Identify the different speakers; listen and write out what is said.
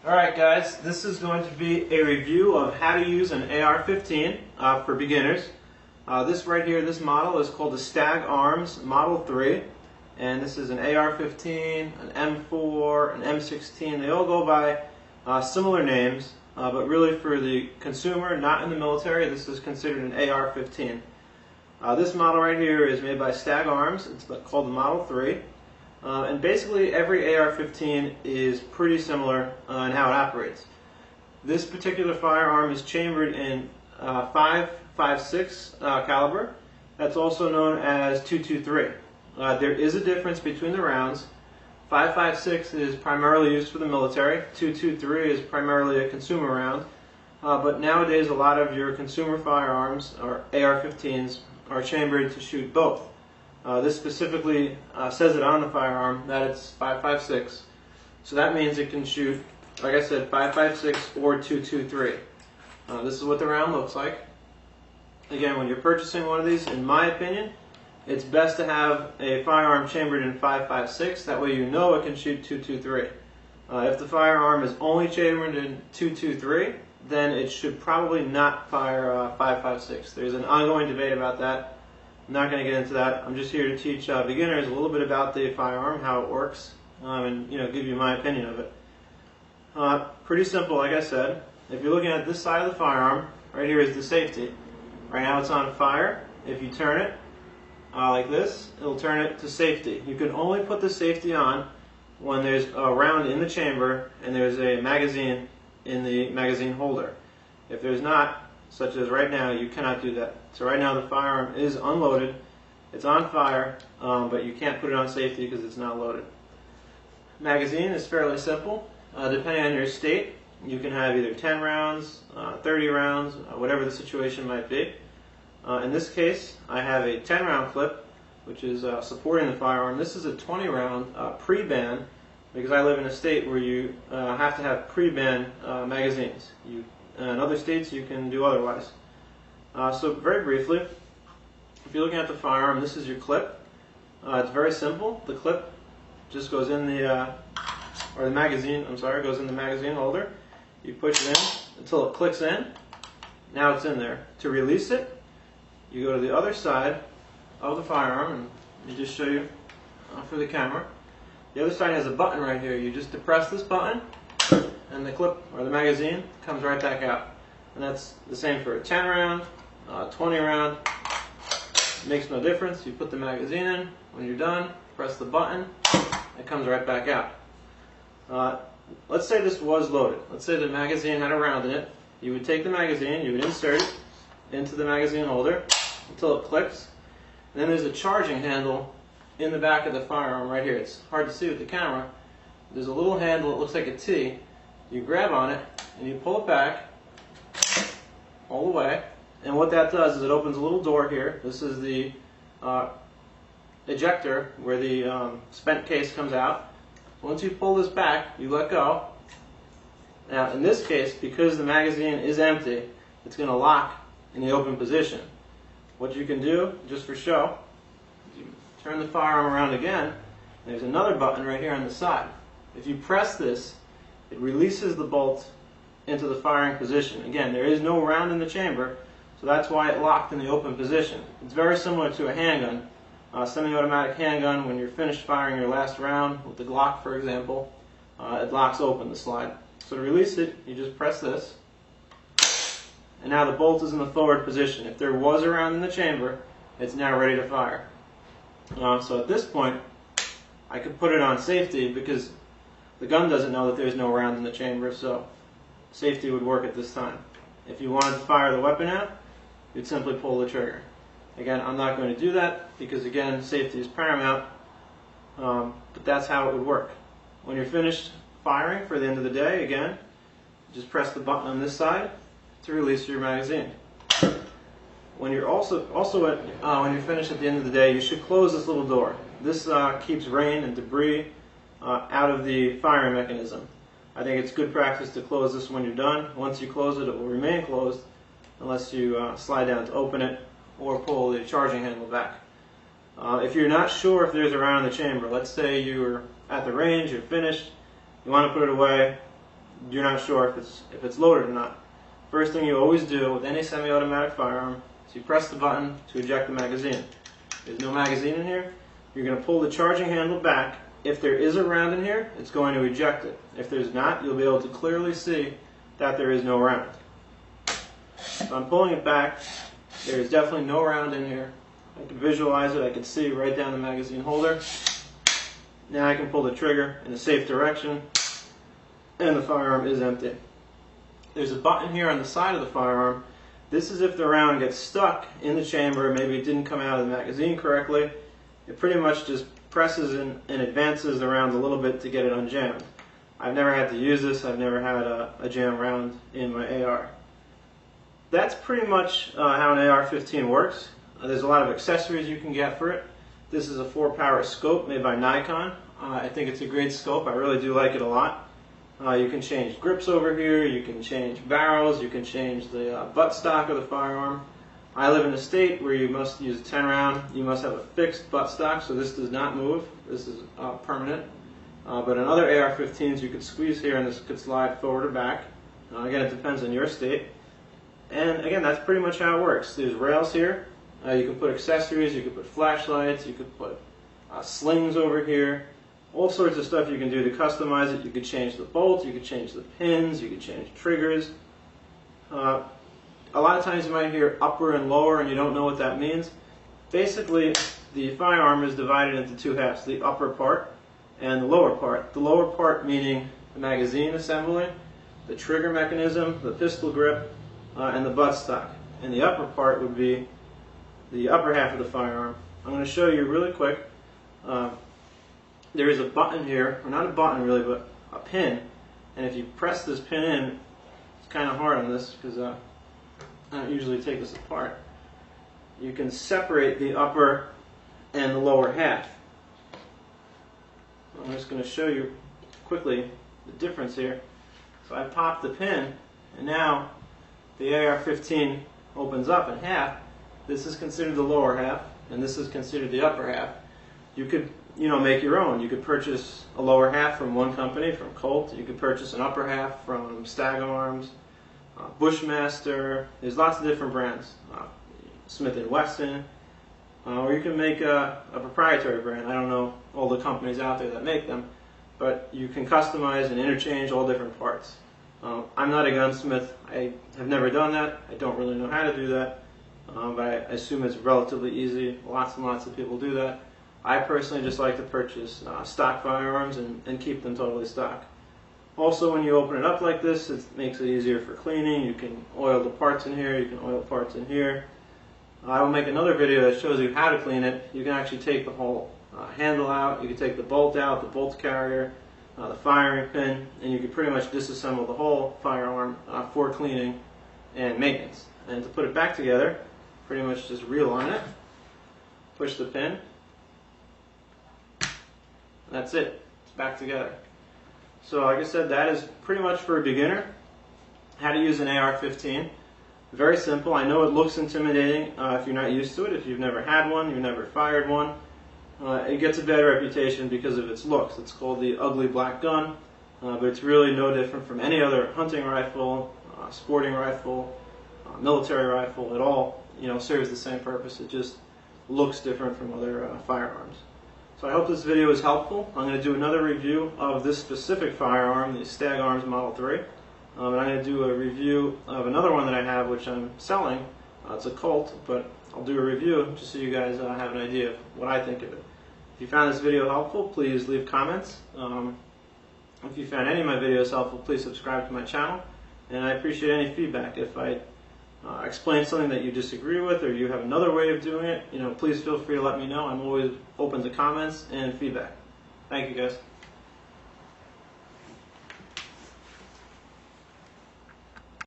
Speaker 1: Alright guys, this is going to be a review of how to use an AR-15 for beginners. This right here, this model is called the Stag Arms Model 3, and this is an AR-15, an M4, an M16. They all go by similar names, but really for the consumer, not in the military, this is considered an AR-15. This model right here is made by Stag Arms. It's called the Model 3. And basically every AR-15 is pretty similar in how it operates. This particular firearm is chambered in 5.56 caliber. That's also known as .223. There is a difference between the rounds. 5.56 is primarily used for the military. .223 is primarily a consumer round. But nowadays a lot of your consumer firearms, or AR-15s, are chambered to shoot both. This specifically says it on the firearm that it's 5.56, so that means it can shoot, like I said, 5.56 or .223. This is what the round looks like. Again, when you're purchasing one of these, in my opinion, it's best to have a firearm chambered in 5.56. That way you know it can shoot .223. If the firearm is only chambered in .223, then it should probably not fire 5.56. There's an ongoing debate about that. I'm not going to get into that. I'm just here to teach beginners a little bit about the firearm, how it works, and give you my opinion of it. Pretty simple, like I said. If you're looking at this side of the firearm, right here is the safety. Right now it's on fire. If you turn it like this, it'll turn it to safety. You can only put the safety on when there's a round in the chamber and there's a magazine in the magazine holder. If there's not, such as right now, you cannot do that. So right now the firearm is unloaded, it's on fire, but you can't put it on safety because it's not loaded. Magazine is fairly simple. Depending on your state, you can have either 10 rounds, 30 rounds, whatever the situation might be. In this case, I have a 10-round clip, which is supporting the firearm. This is a 20-round pre-ban, because I live in a state where you have to have pre-ban magazines. In other states, you can do otherwise. So very briefly, if you're looking at the firearm, this is your clip. It's very simple. The clip just goes in the magazine, goes in the magazine holder. You push it in until it clicks in. Now it's in there. To release it, you go to the other side of the firearm, and let me just show you for the camera. The other side has a button right here. You just depress this button, and the clip, or the magazine, comes right back out. And that's the same for a 10 round, 20 round. It makes no difference. You put the magazine in. When you're done, press the button. It comes right back out. Let's say this was loaded. Let's say the magazine had a round in it. You would take the magazine, you would insert it into the magazine holder until it clicks. And then there's a charging handle in the back of the firearm right here. It's hard to see with the camera. There's a little handle, it looks like a T. You grab on it and you pull it back all the way, and what that does is it opens a little door here. This is the ejector where the spent case comes out. Once you pull this back, you let go. Now in this case, because the magazine is empty, it's going to lock in the open position. What you can do, just for show, you turn the firearm around again. There's another button right here on the side. If you press this, it releases the bolt into the firing position. Again, there is no round in the chamber, so that's why it locked in the open position. It's very similar to a handgun, semi-automatic handgun. When you're finished firing your last round with the Glock, for example, it locks open the slide. So to release it, you just press this, and now the bolt is in the forward position. If there was a round in the chamber, it's now ready to fire. So at this point, I could put it on safety because the gun doesn't know that there's no round in the chamber, so safety would work at this time. If you wanted to fire the weapon out, you'd simply pull the trigger. Again, I'm not going to do that because, again, safety is paramount, but that's how it would work. When you're finished firing for the end of the day, again, just press the button on this side to release your magazine. When you're when you're finished at the end of the day, you should close this little door. This keeps rain and debris out of the firing mechanism. I think it's good practice to close this when you're done. Once you close it, it will remain closed unless you slide down to open it or pull the charging handle back. If you're not sure if there's a round in the chamber, let's say you're at the range, you're finished, you want to put it away, you're not sure if it's loaded or not. First thing you always do with any semi-automatic firearm is you press the button to eject the magazine. If there's no magazine in here, you're going to pull the charging handle back. If there is a round in here, it's going to eject it. If there's not, you'll be able to clearly see that there is no round. So I'm pulling it back. There is definitely no round in here. I can visualize it. I can see right down the magazine holder. Now I can pull the trigger in a safe direction, and the firearm is empty. There's a button here on the side of the firearm. This is if the round gets stuck in the chamber, maybe it didn't come out of the magazine correctly. It pretty much just presses and advances the round a little bit to get it unjammed. I've never had to use this. I've never had a jam round in my AR. That's pretty much how an AR-15 works. There's a lot of accessories you can get for it. This is a 4-power scope made by Nikon. I think it's a great scope. I really do like it a lot. You can change grips over here, you can change barrels, you can change the buttstock of the firearm. I live in a state where you must use a 10 round, you must have a fixed buttstock, so this does not move. This is permanent. But in other AR-15s you could squeeze here and this could slide forward or back. Again, it depends on your state. And again, that's pretty much how it works. There's rails here. You can put accessories, you can put flashlights, you could put slings over here. All sorts of stuff you can do to customize it. You could change the bolts, you could change the pins, you could change triggers. A lot of times you might hear upper and lower and you don't know what that means. Basically, the firearm is divided into two halves, the upper part and the lower part. The lower part meaning the magazine assembly, the trigger mechanism, the pistol grip, and the buttstock. And the upper part would be the upper half of the firearm. I'm going to show you really quick. There is a button here, or not a button really, but a pin. And if you press this pin in, it's kind of hard on this because I don't usually take this apart. You can separate the upper and the lower half. I'm just going to show you quickly the difference here. So I pop the pin, and now the AR-15 opens up in half. This is considered the lower half, and this is considered the upper half. You could, make your own. You could purchase a lower half from one company, from Colt. You could purchase an upper half from Stag Arms, Bushmaster. There's lots of different brands. Smith & Wesson. Or you can make a proprietary brand. I don't know all the companies out there that make them, but you can customize and interchange all different parts. I'm not a gunsmith. I have never done that. I don't really know how to do that, but I assume it's relatively easy. Lots and lots of people do that. I personally just like to purchase stock firearms and keep them totally stock. Also, when you open it up like this, it makes it easier for cleaning. You can oil the parts in here, you can oil parts in here. I will make another video that shows you how to clean it. You can actually take the whole handle out, you can take the bolt out, the bolt carrier, the firing pin, and you can pretty much disassemble the whole firearm for cleaning and maintenance. And to put it back together, pretty much just realign it, push the pin, that's it. It's back together. So like I said, that is pretty much for a beginner. How to use an AR-15. Very simple. I know it looks intimidating if you're not used to it. If you've never had one, you've never fired one. It gets a bad reputation because of its looks. It's called the ugly black gun, but it's really no different from any other hunting rifle, sporting rifle, military rifle. It all serves the same purpose. It just looks different from other firearms. So I hope this video was helpful. I'm going to do another review of this specific firearm, the Stag Arms Model 3. And I'm going to do a review of another one that I have, which I'm selling. It's a Colt, but I'll do a review just so you guys have an idea of what I think of it. If you found this video helpful, please leave comments. If you found any of my videos helpful, please subscribe to my channel. And I appreciate any feedback. If I explain something that you disagree with or you have another way of doing it, please feel free to let me know. I'm always open to comments and feedback. Thank you, guys.